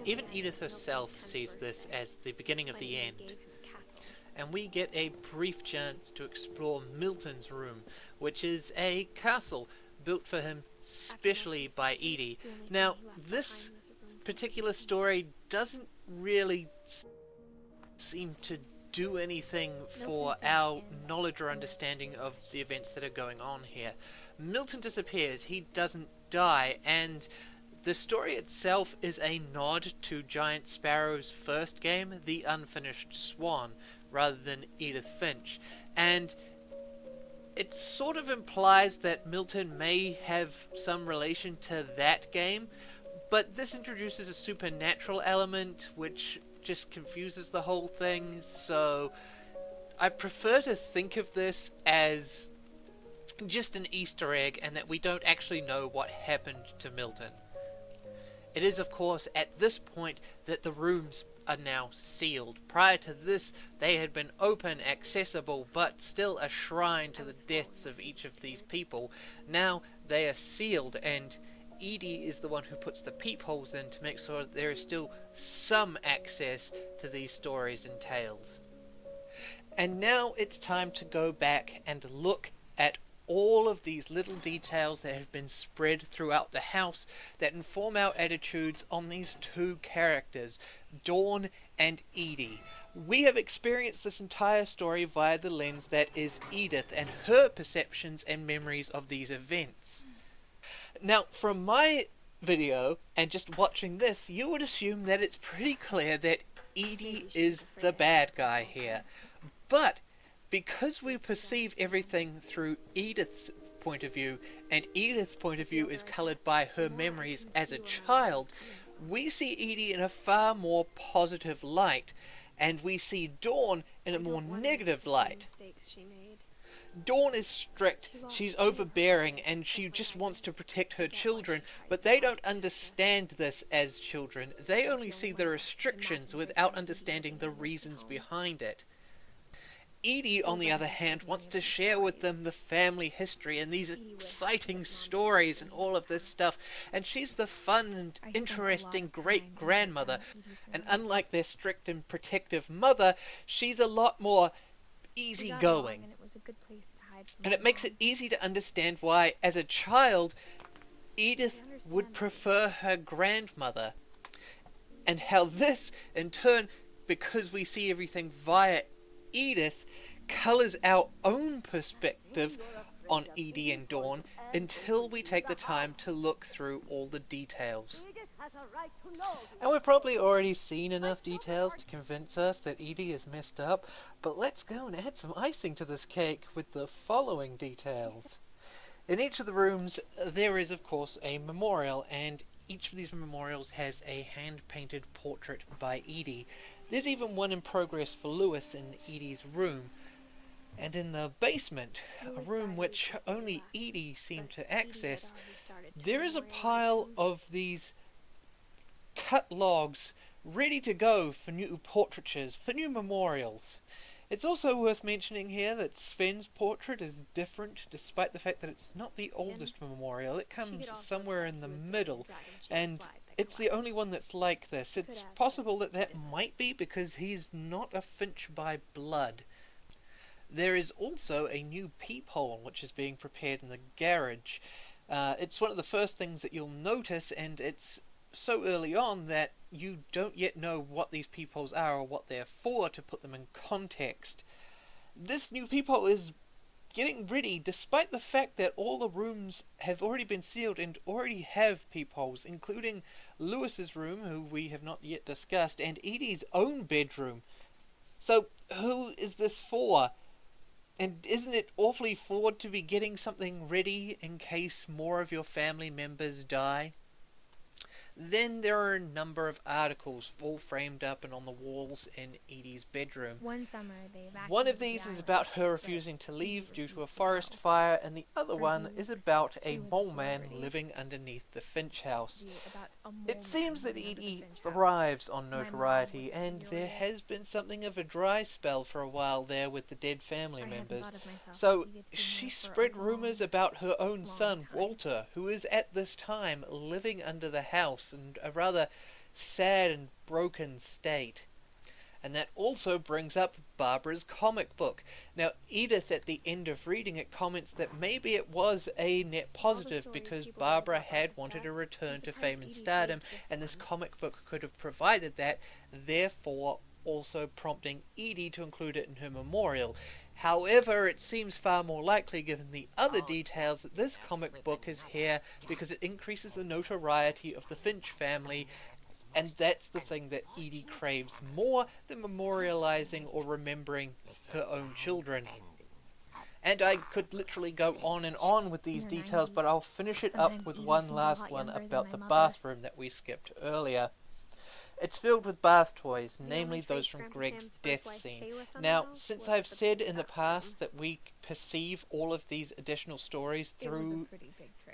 Even Edith herself sees this as the beginning of the end. And we get a brief chance to explore Milton's room, which is a castle built for him specially by Edie. Now, this particular story doesn't really seem to do anything for our knowledge or understanding of the events that are going on here. Milton disappears, he doesn't die, and the story itself is a nod to Giant Sparrow's first game, The Unfinished Swan, rather than Edith Finch, and it sort of implies that Milton may have some relation to that game, but this introduces a supernatural element which just confuses the whole thing, so I prefer to think of this as just an Easter egg and that we don't actually know what happened to Milton. It is, of course, at this point that the rooms are now sealed. Prior to this, they had been open, accessible, but still a shrine to the deaths of each of these people. Now they are sealed, and Edie is the one who puts the peepholes in to make sure that there is still some access to these stories and tales. And now it's time to go back and look at all of these little details that have been spread throughout the house that inform our attitudes on these two characters, Dawn and Edie. We have experienced this entire story via the lens that is Edith and her perceptions and memories of these events. Now, from my video and just watching this, you would assume that it's pretty clear that Edie is the bad guy here. But because we perceive everything through Edith's point of view, and Edith's point of view is coloured by her memories as a child, we see Edie in a far more positive light, and we see Dawn in a more negative light. Dawn is strict, she's overbearing, and she just wants to protect her children, but they don't understand this as children. They only see the restrictions without understanding the reasons behind it. Edie, on the other hand, wants to share with them the family history and these exciting stories and all of this stuff, and she's the fun and interesting great-grandmother, and unlike their strict and protective mother, she's a lot more easygoing. And it makes it easy to understand why, as a child, Edith would prefer her grandmother, and how this, in turn, because we see everything via Edith, colours our own perspective on Edie and Dawn until we take the time to look through all the details. And we've probably already seen enough details to convince us that Edie is messed up, but let's go and add some icing to this cake with the following details. In each of the rooms there is, of course, a memorial, and each of these memorials has a hand-painted portrait by Edie. There's even one in progress for Lewis in Edie's room. And in the basement, a room which only Edie seemed to access, there is a pile of these cut logs ready to go for new portraitures, for new memorials. It's also worth mentioning here that Sven's portrait is different, despite the fact that it's not the oldest memorial. It comes somewhere in the middle, and it's the only one that's like this. It's possible that that might be because he's not a Finch by blood. There is also a new peephole which is being prepared in the garage. It's one of the first things that you'll notice, and it's so early on that you don't yet know what these peepholes are or what they're for to put them in context. This new peephole is getting ready despite the fact that all the rooms have already been sealed and already have peepholes, including Lewis's room, who we have not yet discussed, and Edie's own bedroom. So who is this for? And isn't it awfully forward to be getting something ready in case more of your family members die? Then there are a number of articles all framed up and on the walls in Edie's bedroom. One of these is about her refusing to leave due to a forest fire, and the other one is about a mole man living underneath the Finch house. It seems that Edie thrives on notoriety, and there has been something of a dry spell for a while there with the dead family members. So she spread rumours about her own son, Walter, who is at this time living under the house in a rather sad and broken state. And that also brings up Barbara's comic book. Now, Edith, at the end of reading it, comments that maybe it was a net positive because Barbara had wanted a return to fame and stardom, and this comic book could have provided that, therefore also prompting Edie to include it in her memorial. However, it seems far more likely, given the other details, that this comic book is here because it increases the notoriety of the Finch family, and that's the thing that Edie craves more than memorializing or remembering her own children. And I could literally go on and on with these details, but I'll finish it up with one last one about the bathroom that we skipped earlier. It's filled with bath toys, namely those from Greg's death scene. Now, since I've said in the past that we perceive all of these additional stories through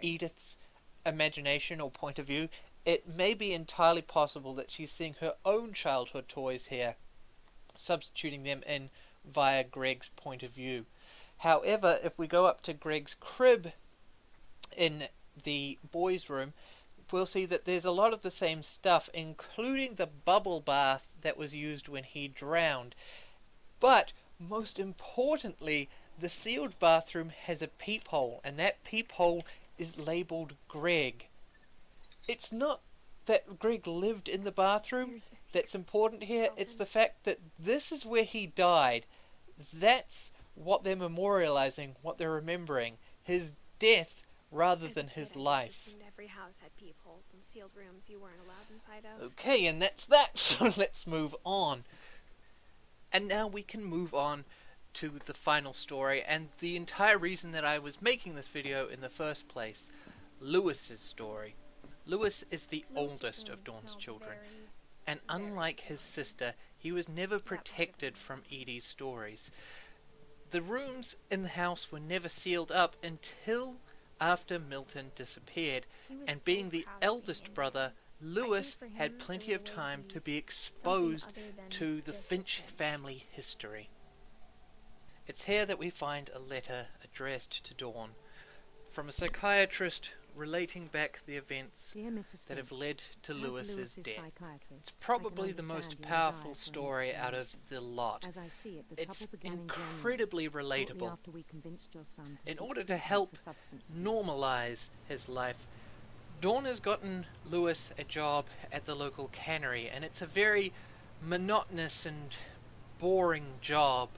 Edith's imagination or point of view, it may be entirely possible that she's seeing her own childhood toys here, substituting them in via Greg's point of view. However, if we go up to Greg's crib in the boys' room, we'll see that there's a lot of the same stuff, including the bubble bath that was used when he drowned. But, most importantly, the sealed bathroom has a peephole, and that peephole is labelled Greg. It's not that Greg lived in the bathroom that's important here, it's the fact that this is where he died. That's what they're memorializing, what they're remembering. His death rather than his life. Every house had peepholes and sealed rooms you weren't allowed inside of. Okay, and that's that, so let's move on. And now we can move on to the final story, and the entire reason that I was making this video in the first place. Lewis's story. Lewis is the oldest of Dawn's children, and unlike his sister, he was never protected from Edie's stories. The rooms in the house were never sealed up until after Milton disappeared, and being the eldest brother, Lewis had plenty of time to be exposed to the Finch family history. It's here that we find a letter addressed to Dawn from a psychiatrist relating back the events that have led to Lewis's death. It's probably the most powerful story out of the lot. It's incredibly relatable. In order to help normalize his life, Dawn has gotten Lewis a job at the local cannery, and it's a very monotonous and boring job.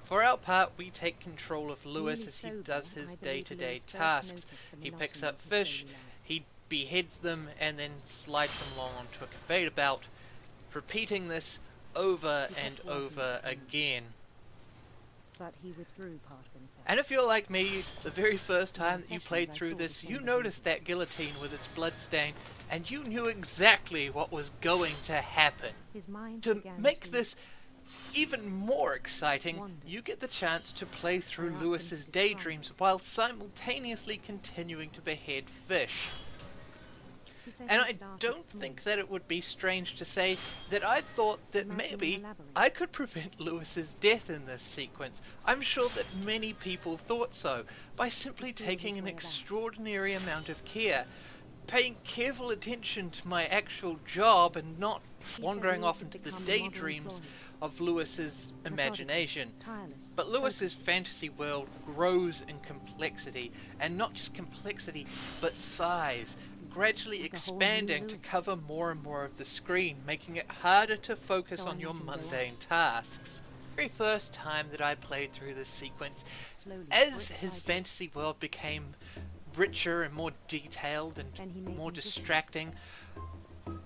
For our part, we take control of Lewis as he does his day-to-day tasks. He picks up fish, he beheads them, and then slides them along onto a conveyor belt, repeating this over and over again. But he withdrew part of himself. And if you're like me, the very first time that you played through this, you noticed that guillotine with its blood stain, and you knew exactly what was going to happen. To make this even more exciting, you get the chance to play through Lewis's daydreams while simultaneously continuing to behead fish. And I don't think that it would be strange to say that I thought that maybe I could prevent Lewis's death in this sequence. I'm sure that many people thought so, by simply taking an extraordinary amount of care, paying careful attention to my actual job and not wandering off into the daydreams of Lewis's imagination. But Lewis's fantasy world grows in complexity, and not just complexity, but size, gradually expanding to cover more and more of the screen, making it harder to focus on your mundane tasks. The very first time that I played through this sequence, as his fantasy world became richer and more detailed and more distracting,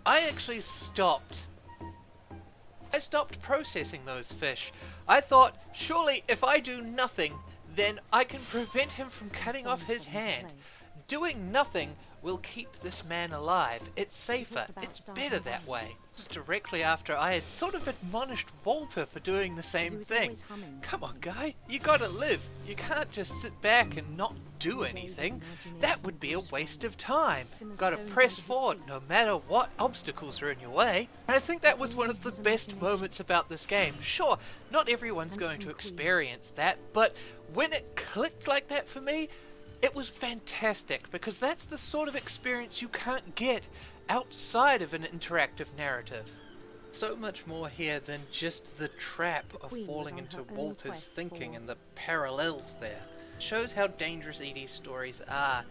I actually stopped. I stopped processing those fish. I thought, surely if I do nothing, then I can prevent him from cutting off his hand. Doing nothing will keep this man alive. It's safer. It's better that way. Just directly after I had sort of admonished Walter for doing the same thing. Come on, guy. You gotta live. You can't just sit back and not do anything. That would be a waste of time. Gotta press forward no matter what obstacles are in your way. And I think that was one of the best moments about this game. Sure, not everyone's going to experience that, but when it clicked like that for me, it was fantastic, because that's the sort of experience you can't get outside of an interactive narrative. So much more here than just the trap of falling into Walter's thinking and the parallels there. It shows how dangerous Edie's stories are.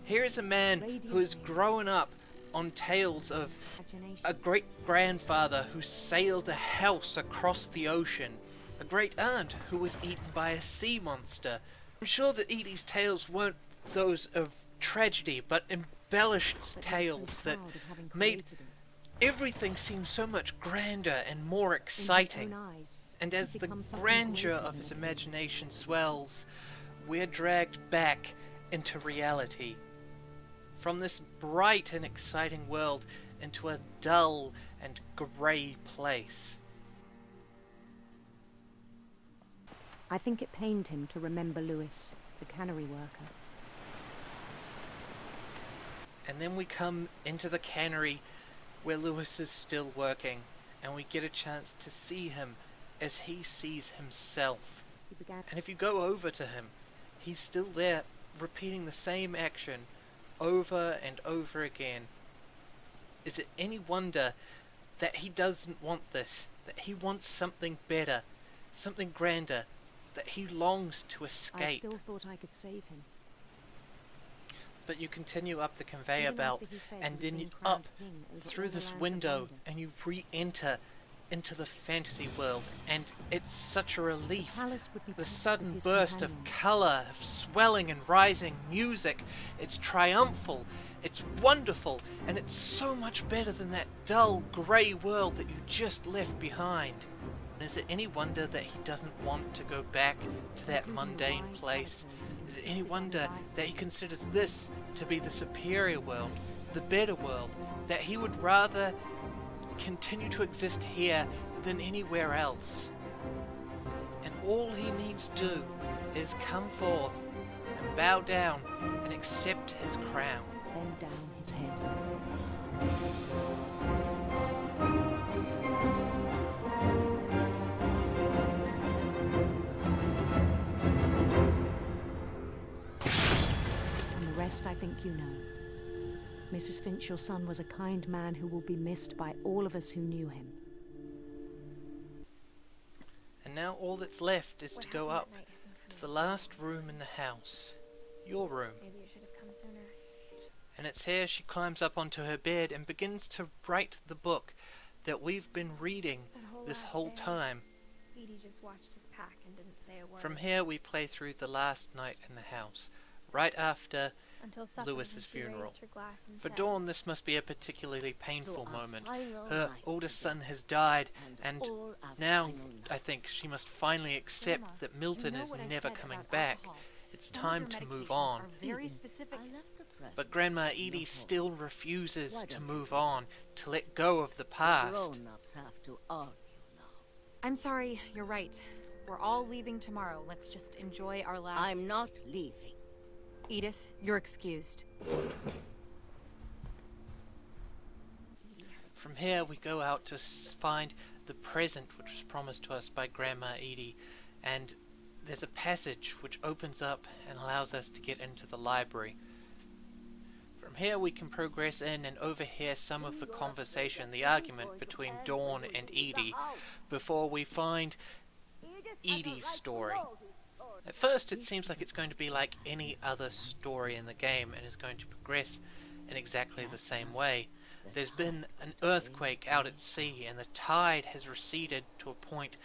Here is a man who has grown up on tales of a great-grandfather who sailed a house across the ocean, a great-aunt who was eaten by a sea monster. I'm sure that Edie's tales weren't those of tragedy, but embellished tales that made everything seem so much grander and more exciting. And as the become something grandeur greater of than his it. imagination swells, we're dragged back into reality. From this bright and exciting world into a dull and grey place. I think it pained him to remember Lewis, the cannery worker. And then we come into the cannery where Lewis is still working, and we get a chance to see him as he sees himself. He began. And if you go over to him, he's still there, repeating the same action over and over again. Is it any wonder that he doesn't want this, that he wants something better, something grander, that he longs to I escape? still thought I could save him. But you continue up the conveyor Even belt, after he said he and was then being you crowned up king over through all the this lands of window, London. and you re-enter into the fantasy world, and it's such a relief. Palace would be The packed sudden with his burst of companions. colour, of swelling and rising music. It's triumphal, it's wonderful, and it's so much better than that dull, grey world that you just left behind. And is it any wonder that he doesn't want to go back to that mundane place? Is it any wonder that he considers this to be the superior world, the better world, that he would rather continue to exist here than anywhere else? And all he needs to do is come forth and bow down and accept his crown. Bend down his head. And the rest I think you know. Mrs. Finch, your son was a kind man who will be missed by all of us who knew him. And now all that's left is to go up to the last room in the house. Your room. Maybe you should have come sooner. And it's here she climbs up onto her bed and begins to write the book that we've been reading this whole time. Edie just watched his pack and didn't say a word. From here we play through the last night in the house, right after Until supper, Lewis's when she funeral. raised her glass and For said, Dawn, this must be a particularly painful To our moment. final Her night oldest together, son has died, and all our now final I nights. think she must finally accept Grandma, that Milton you know is what I never said coming about back. alcohol. It's Some of time your to move medications on. are very specific. I left the present. But Grandma in Edie the still hall. refuses Why to don't move you? on, to let go of the past. Grown-ups have to argue now. I'm sorry, you're right. We're all leaving tomorrow. Let's just enjoy our last... I'm not leaving. Edith, you're excused. From here we go out to find the present which was promised to us by Grandma Edie, and there's a passage which opens up and allows us to get into the library. From here we can progress in and overhear some of the conversation, the argument between Dawn and Edie, before we find Edie's story. At first it seems like it's going to be like any other story in the game and is going to progress in exactly the same way. There's been an earthquake out at sea and the tide has receded to a point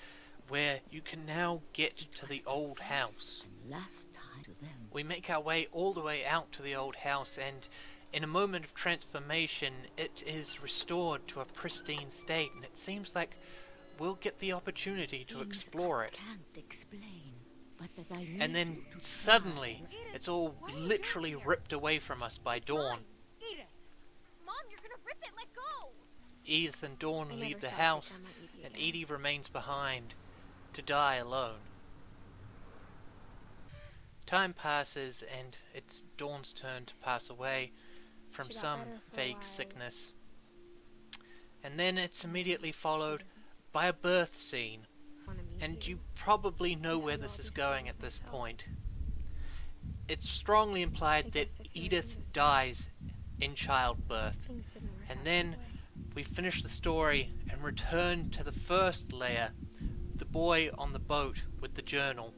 where you can now get to the old house. Last time to them. We make our way all the way out to the old house, and in a moment of transformation it is restored to a pristine state, and it seems like we'll get the opportunity to Things explore it. I can't explain, but that I And need then you to suddenly it's all literally ripped away from us by Dawn. Edith! Mom, you're gonna rip it! Let go! Edith and Dawn I leave never the saw house, Grandma Edie and again. Edie remains behind to die alone. Time passes, and it's Dawn's turn to pass away from She got some better for a vague while. sickness. And then it's immediately followed by a birth scene, and you probably know where this is going at this point. It's strongly implied that Edith dies in childbirth, Things didn't work and out then that way. we finish the story and return to the first layer, the boy on the boat with the journal.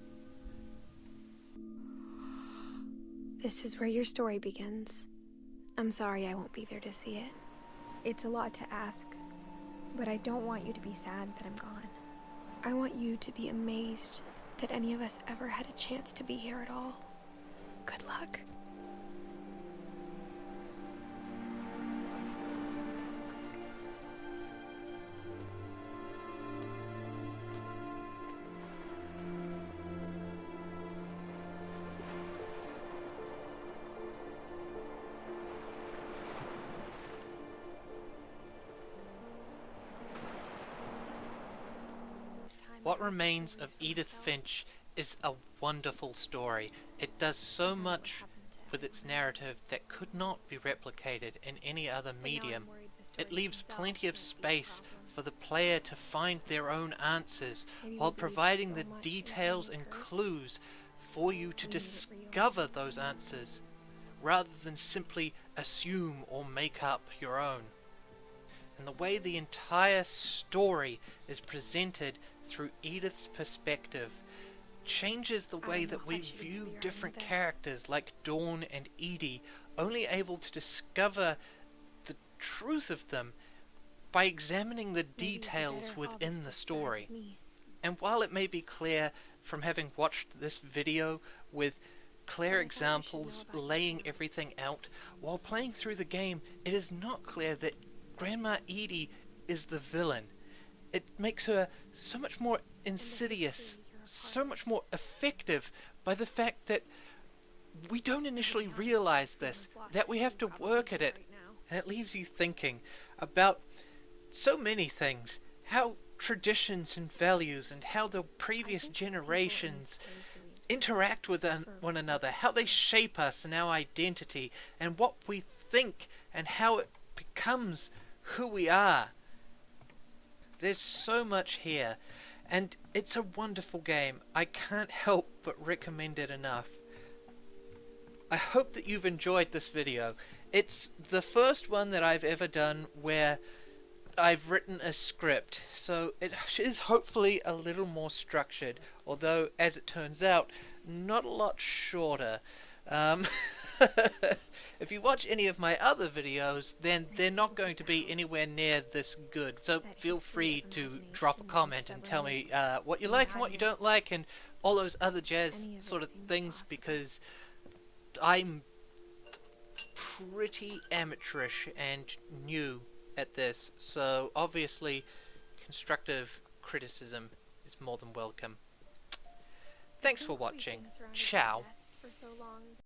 This is where your story begins. I'm sorry I won't be there to see it. It's a lot to ask, but I don't want you to be sad that I'm gone. I want you to be amazed that any of us ever had a chance to be here at all. Good luck. What Remains of Edith Finch is a wonderful story. It does so much with its narrative that could not be replicated in any other medium. It leaves plenty of space for the player to find their own answers, while providing the details and clues for you to discover those answers, rather than simply assume or make up your own. And the way the entire story is presented through Edith's perspective changes the way that we view different characters like Dawn and Edie, only able to discover the truth of them by examining the details within the story. And while it may be clear from having watched this video with clear examples laying everything out, while playing through the game, it is not clear that Grandma Edie is the villain. It makes her so much more insidious, so much more effective by the fact that we don't initially realize this, that we have to work at it, and it leaves you thinking about so many things, how traditions and values and how the previous generations interact with one another, how they shape us and our identity, and what we think and how it becomes who we are. There's so much here, and it's a wonderful game. I can't help but recommend it enough. I hope that you've enjoyed this video. It's the first one that I've ever done where I've written a script, so it is hopefully a little more structured, although as it turns out, not a lot shorter. If you watch any of my other videos, then they're not going to be anywhere near this good, so feel free to drop a comment and tell me what you like and what you don't like and all those other jazz sort of things, because I'm pretty amateurish and new at this, so obviously constructive criticism is more than welcome. Thanks for watching. Ciao.